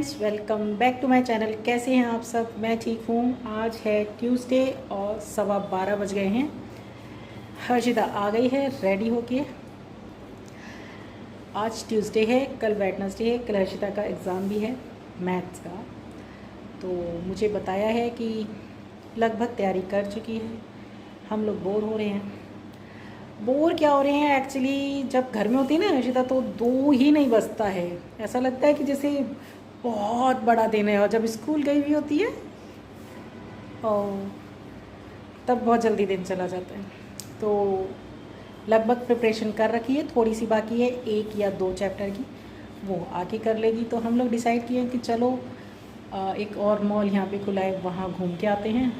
Friends, welcome back to my channel. कैसे हैं आप सब? मैं ठीक हूँ। आज है ट्यूसडे और 12:15 बज गए हैं। हर्षिता आ गई है रेडी होके। आज ट्यूसडे है, कल वेडनेसडे है, कल हर्षिता का एग्ज़ाम भी है मैथ्स का। तो मुझे बताया है कि लगभग तैयारी कर चुकी है। हम लोग बोर हो रहे हैं। बोर क्या हो रहे हैं एक्चुअली, जब घर में होती है ना हर्षिता तो दो ही नहीं बजता है। ऐसा लगता है कि जैसे बहुत बड़ा दिन है। और जब स्कूल गई हुई होती है और तब बहुत जल्दी दिन चला जाता है। तो लगभग प्रिपरेशन कर रखी है, थोड़ी सी बाकी है 1 या 2 चैप्टर की, वो आके कर लेगी। तो हम लोग डिसाइड किए कि चलो एक और मॉल यहाँ पे खुला है, वहाँ घूम के आते हैं,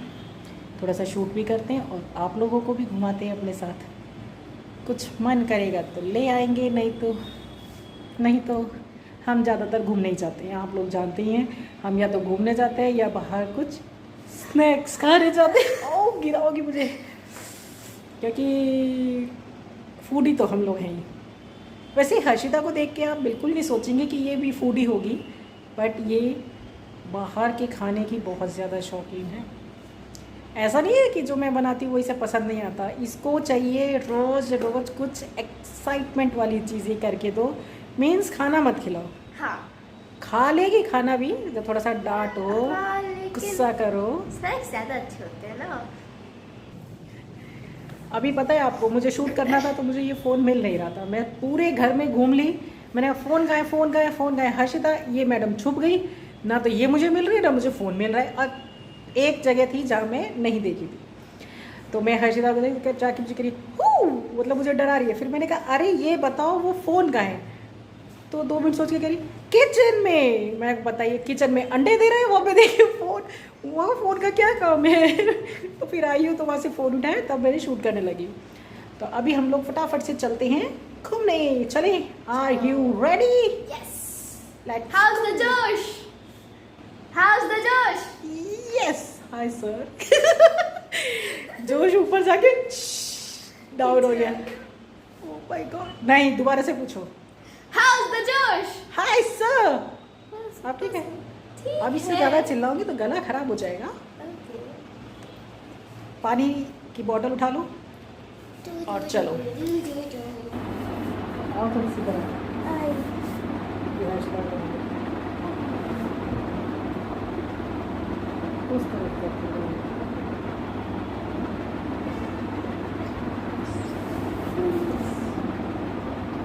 थोड़ा सा शूट भी करते हैं और आप लोगों को भी घुमाते हैं अपने साथ। कुछ मन करेगा तो ले आएंगे, नहीं तो हम ज़्यादातर घूमने ही जाते हैं। आप लोग जानते ही हैं, हम या तो घूमने जाते हैं या बाहर कुछ स्नैक्स खाने जाते हैं। ओह गिराओगी मुझे, क्योंकि फूडी तो हम लोग हैं ही। वैसे हर्षिता को देख के आप बिल्कुल नहीं सोचेंगे कि ये भी फूडी होगी, बट ये बाहर के खाने की बहुत ज़्यादा शौकीन है। ऐसा नहीं है कि जो मैं बनाती हूँ वो इसे पसंद नहीं आता। इसको चाहिए रोज़ रोज़ कुछ एक्साइटमेंट वाली चीज़ें करके दो। मीन्स खाना मत खिलाओ। हाँ, खा लेगी खाना भी, जब थोड़ा सा डांटो, हाँ, लेकिन गुस्सा करो। स्नैक्स ज़्यादा अच्छे होते हैं ना। अभी पता है आपको, मुझे शूट करना था तो मुझे ये फ़ोन मिल नहीं रहा था। मैं पूरे घर में घूम ली, मैंने फ़ोन गाए। हर्षिता ये मैडम छुप गई ना, तो ये मुझे मिल रही है ना मुझे फ़ोन मिल रहा है। और एक जगह थी जहाँ मैं नहीं देखी थी, तो मैं हर्षिता को देख के जाके मुझे करी मतलब मुझे डरा रही है। फिर मैंने कहा अरे ये बताओ वो फ़ोन कहाँ है? तो 2 मिनट सोच के करी किचन में। मैं बताइए किचन में अंडे दे रहे हैं, वहाँ पे देखिए फ़ोन, वहाँ फ़ोन का क्या काम है? तो फिर आई हूँ तो वहाँ से फ़ोन उठाया, तब मैंने शूट करने लगी। तो अभी हम लोग फटाफट से चलते हैं घूमने। चले, are you ready? Yes. Let's How's the जोश? How's the जोश? Yes hi sir. जोश ऊपर जाके डाउन हो गया। ओह माय गॉड, नहीं दोबारा से पूछो। How's the जोश? Hi sir. आप ठीक है? अब इससे ज़्यादा चिल्लाओगे तो गला खराब हो जाएगा। पानी की बोतल उठा लो और चलो। और थोड़ी सी गर्म उस तरफ करते हुए।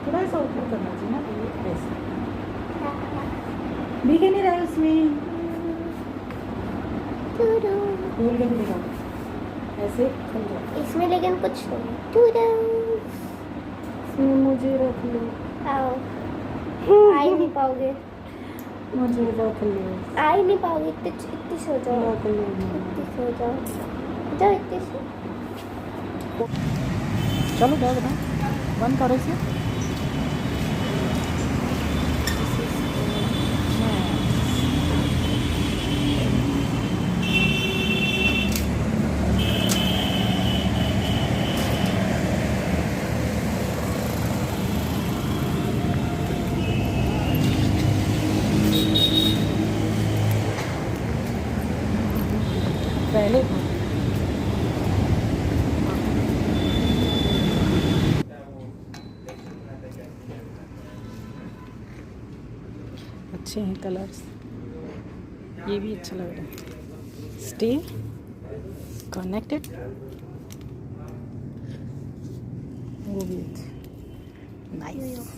थोड़ा सा ऊपर करना चाहिए ना, तो ये ऐसे दिख नहीं रहा है उसमें। खोल के भी दिखाओ, ऐसे खुल जाए इसमें लेकिन कुछ नहीं। इसमें। मुझे रख लो, आओ, आ ही नहीं पाओगे, मुझे रख लो, आ ही नहीं पाओगे। इतनी सो जाओ, रख लो। इतनी सो जाओ, जाओ इतनी सो। चलो बैग ना बंद करो इसे। पहले अच्छे हैं कलर्स, ये भी अच्छा लग रहा है। स्टे कनेक्टेड, वो भी नाइस।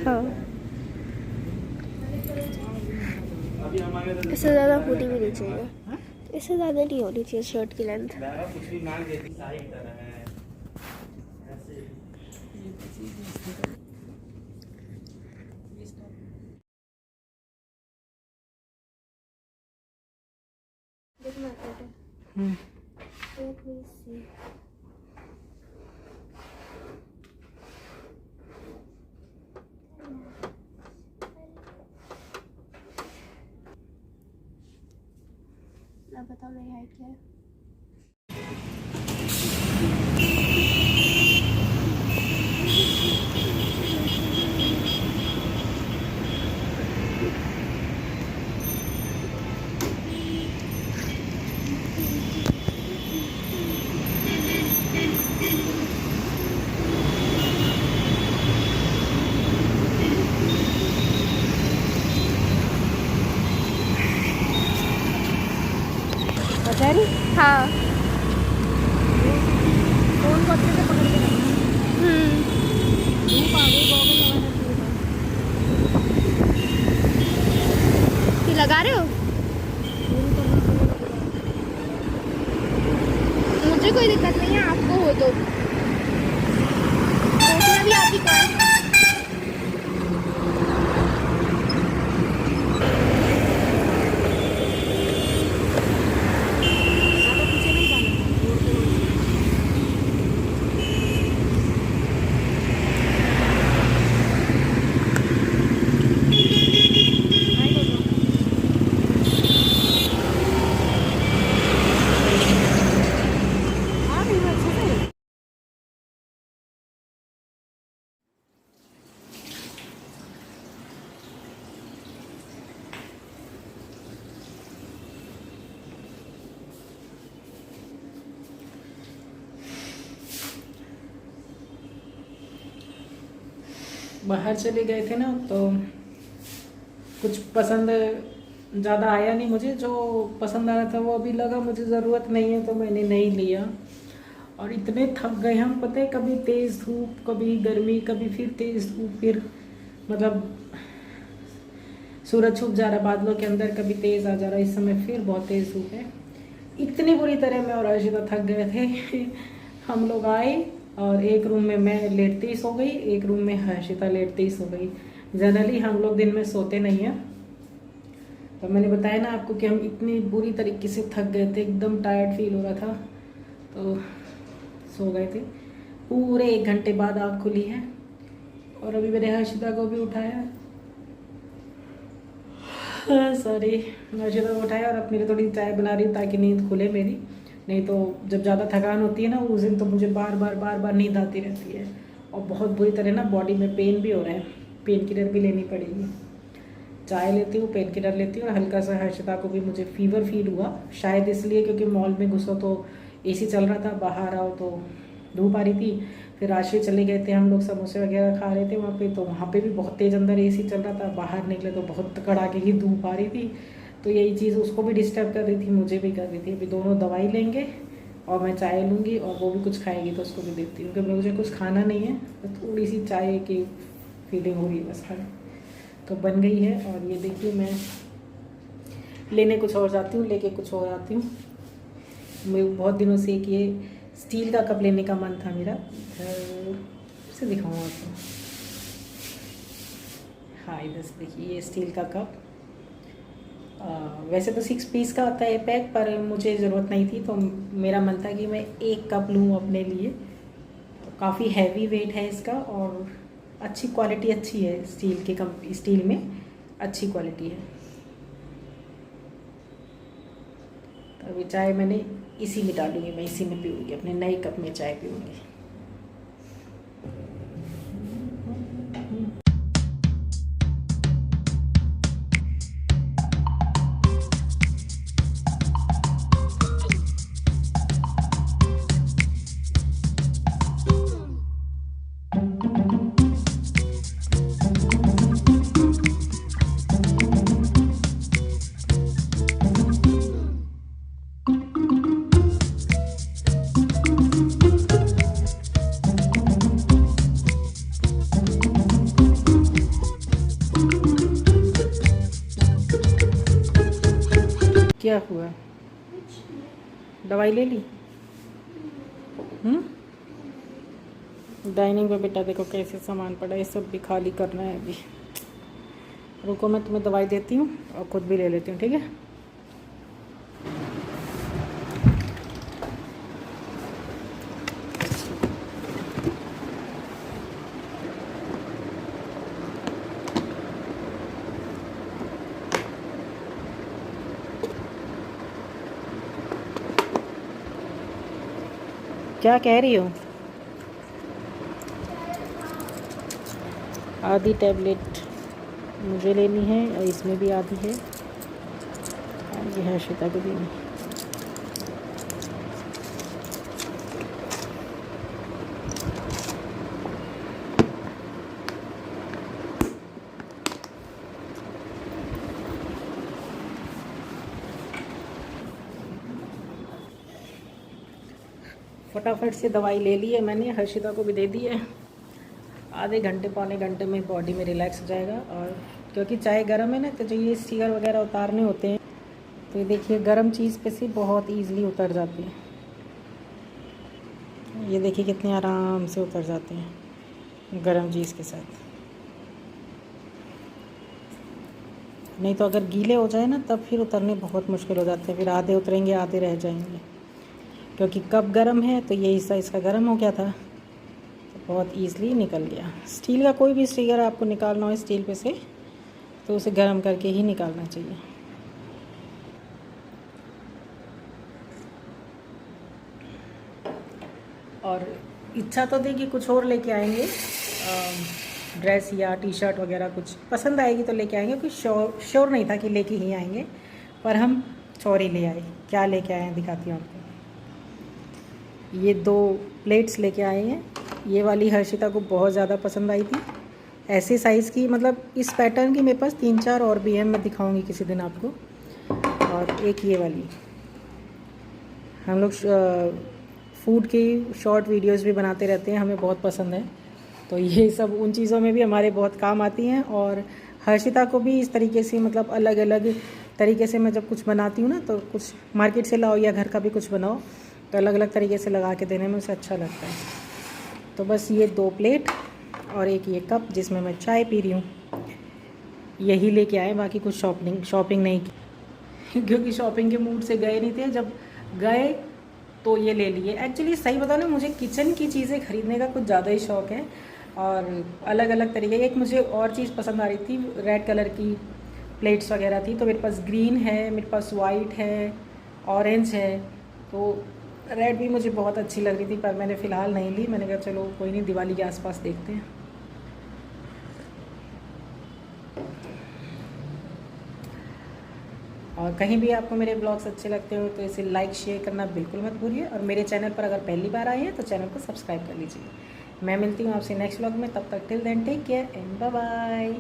हाँ, इससे ज़्यादा होनी भी नहीं चाहिए, इससे ज़्यादा नहीं होनी चाहिए शर्ट की लेंथ। बताओ मेरी हाइट क्या है? हाँ, फोन को अच्छे से पकड़ के रखना। धूप आ गई, गॉगल लगाना ये लगा रहे हो? मुझे कोई दिक्कत नहीं है, आपको हो तो देखना भी आपकी कार। बाहर चले गए थे ना, तो कुछ पसंद ज़्यादा आया नहीं मुझे। जो पसंद आ रहा था वो अभी लगा मुझे ज़रूरत नहीं है, तो मैंने नहीं लिया। और इतने थक गए हम, पता है, कभी तेज़ धूप, कभी गर्मी, कभी फिर तेज़ धूप, फिर मतलब सूरज छुप जा रहा बादलों के अंदर, कभी तेज़ आ जा रहा, इस समय फिर बहुत तेज़ धूप है। इतनी बुरी तरह मैं और अर्शिता थक गए थे। हम लोग आए और एक रूम में मैं लेटते ही सो गई, एक रूम में हर्षिता लेटते ही सो गई। जनरली हम लोग दिन में सोते नहीं हैं, तो मैंने बताया ना आपको कि हम इतनी बुरी तरीके से थक गए थे, एकदम टायर्ड फील हो रहा था, तो सो गए थे। पूरे 1 घंटे बाद आँख खुली है और अभी मैंने हर्षिता को भी उठाया, सॉरी, हर्षिता को उठाया और अपने लिए थोड़ी चाय बना रही हूँ ताकि नींद खुले मेरी। नहीं तो जब ज़्यादा थकान होती है ना उस दिन, तो मुझे बार बार नींद आती रहती है और बहुत बुरी तरह ना बॉडी में पेन भी हो रहा है। पेन किलर भी लेनी पड़ेगी। चाय लेती हूँ, पेन किलर लेती हूँ, और हल्का सा हर्षिता को भी मुझे फीवर फील हुआ, शायद इसलिए क्योंकि मॉल में घुसो तो एसी चल रहा था, बाहर आओ तो धूप आ रही थी। फिर आश्रय चले गए थे हम लोग, समोसे वगैरह खा रहे थे वहाँ पे, तो वहाँ पे भी बहुत तेज़ अंदर एसी चल रहा था। बाहर निकले तो बहुत कड़ाके की धूप आ रही थी, तो यही चीज़ उसको भी डिस्टर्ब कर रही थी, मुझे भी कर रही थी। अभी दोनों दवाई लेंगे और मैं चाय लूँगी और वो भी कुछ खाएगी, तो उसको भी देती हूँ क्योंकि मुझे कुछ खाना नहीं है, तो थोड़ी सी चाय की फीलिंग हो रही है बस खाने। तो बन गई है और ये देखिए मैं लेने कुछ और जाती हूँ, लेके कुछ और आती हूँ। मैं बहुत दिनों से एक ये स्टील का कप लेने का मन था मेरा, इसे दिखाऊँ आपको। हाँ, इधर से देखिए, ये स्टील का कप। वैसे तो 6 पीस का आता है पैक, पर मुझे ज़रूरत नहीं थी, तो मेरा मन था कि मैं एक कप लूँ अपने लिए। तो काफ़ी हैवी वेट है इसका और अच्छी क्वालिटी अच्छी है, स्टील में अच्छी क्वालिटी है। तो अभी चाय मैंने इसी में डालूँगी, मैं इसी में पीऊँगी, अपने नए कप में चाय पीऊँगी। क्या हुआ? दवाई ले ली? डाइनिंग पे बेटा देखो कैसे सामान पड़ा है, ये सब भी खाली करना है अभी। रुको मैं तुम्हें दवाई देती हूँ और खुद भी ले लेती हूँ, ठीक है? क्या कह रही हो? आधी टैबलेट मुझे लेनी है और इसमें भी आधी है, ये है हर्षिता को देनी। फटाफट से दवाई ले ली है मैंने, हर्षिता को भी दे दी है। आधे घंटे पौने घंटे में बॉडी में रिलैक्स हो जाएगा। और क्योंकि चाय गर्म है ना, तो जो ये स्टीकर वगैरह उतारने होते हैं, तो ये देखिए गर्म चीज़ पे से बहुत ईज़िली उतर जाती है। ये देखिए कितने आराम से उतर जाते हैं गर्म चीज़ के साथ। नहीं तो अगर गीले हो जाए ना, तब फिर उतरने बहुत मुश्किल हो जाते हैं, फिर आधे उतरेंगे आधे रह जाएंगे। क्योंकि कप गर्म है तो ये हिस्सा इसका गर्म हो गया था, तो बहुत ईज़िली निकल गया। स्टील का कोई भी स्टीकर आपको निकालना हो स्टील पे से, तो उसे गर्म करके ही निकालना चाहिए। और इच्छा तो थी कि कुछ और लेके आएंगे, ड्रेस या टी शर्ट वगैरह कुछ पसंद आएगी तो लेके आएंगे, कुछ श्योर नहीं था कि लेके ही आएंगे, पर हम चोरी ले आए। क्या लेके आए हैं दिखाती हूँ आपको। ये 2 प्लेट्स लेके आए हैं। ये वाली हर्षिता को बहुत ज़्यादा पसंद आई थी, ऐसे साइज़ की, मतलब इस पैटर्न की मेरे पास 3-4 और भी हैं, मैं दिखाऊंगी किसी दिन आपको। और एक ये वाली, हम लोग फूड की शॉर्ट वीडियोस भी बनाते रहते हैं, हमें बहुत पसंद है, तो ये सब उन चीज़ों में भी हमारे बहुत काम आती हैं। और हर्षिता को भी इस तरीके से, मतलब अलग अलग तरीके से मैं जब कुछ बनाती हूँ ना, तो कुछ मार्केट से लाओ या घर का भी कुछ बनाओ, तो अलग अलग तरीके से लगा के देने में उसे अच्छा लगता है। तो बस ये 2 प्लेट और एक ये कप जिसमें मैं चाय पी रही हूँ, यही लेके आए। बाकी कुछ शॉपिंग नहीं की क्योंकि शॉपिंग के मूड से गए नहीं थे, जब गए तो ये ले लिए। एक्चुअली सही बताओ ना, मुझे किचन की चीज़ें खरीदने का कुछ ज़्यादा ही शौक़ है, और अलग अलग तरीके। एक मुझे और चीज़ पसंद आ रही थी, रेड कलर की प्लेट्स वगैरह थी, तो मेरे पास ग्रीन है, मेरे पास वाइट है, ऑरेंज है, तो रेड भी मुझे बहुत अच्छी लग रही थी, पर मैंने फ़िलहाल नहीं ली। मैंने कहा चलो कोई नहीं, दिवाली के आसपास देखते हैं। और कहीं भी आपको मेरे ब्लॉग्स अच्छे लगते हो तो इसे लाइक शेयर करना बिल्कुल मत भूलिए। और मेरे चैनल पर अगर पहली बार आए हैं तो चैनल को सब्सक्राइब कर लीजिए। मैं मिलती हूँ आपसे नेक्स्ट ब्लॉग में, तब तक till then take care and bye bye.